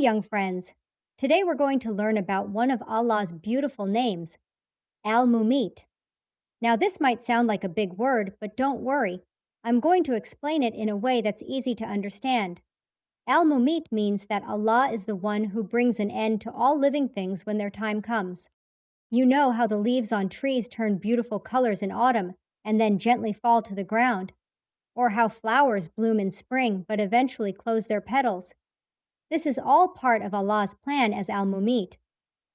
young friends. Today we're going to learn about one of Allah's beautiful names, Al-Mumeet. Now, this might sound like a big word, but don't worry. I'm going to explain it in a way that's easy to understand. Al-Mumeet means that Allah is the one who brings an end to all living things when their time comes. You know how the leaves on trees turn beautiful colors in autumn and then gently fall to the ground, or how flowers bloom in spring but eventually close their petals. This is all part of Allah's plan as Al-Mumeet.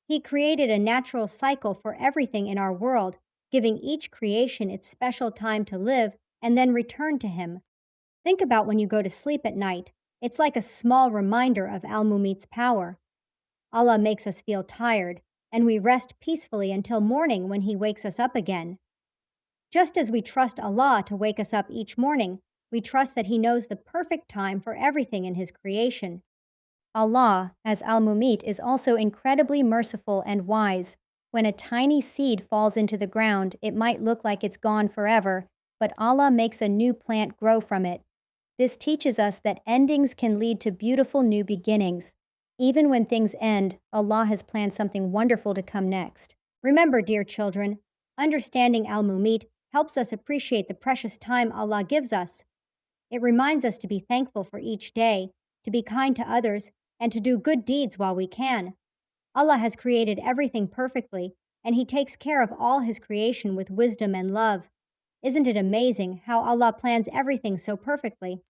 He created a natural cycle for everything in our world, giving each creation its special time to live and then return to Him. Think about when you go to sleep at night. It's like a small reminder of Al-Mumeet's power. Allah makes us feel tired, and we rest peacefully until morning when He wakes us up again. Just as we trust Allah to wake us up each morning, we trust that He knows the perfect time for everything in His creation. Allah, as Al-Mumeet, is also incredibly merciful and wise. When a tiny seed falls into the ground, it might look like it's gone forever, but Allah makes a new plant grow from it. This teaches us that endings can lead to beautiful new beginnings. Even when things end, Allah has planned something wonderful to come next. Remember, dear children, understanding Al-Mumeet helps us appreciate the precious time Allah gives us. It reminds us to be thankful for each day, to be kind to others, and to do good deeds while we can. Allah has created everything perfectly, and He takes care of all His creation with wisdom and love. Isn't it amazing how Allah plans everything so perfectly?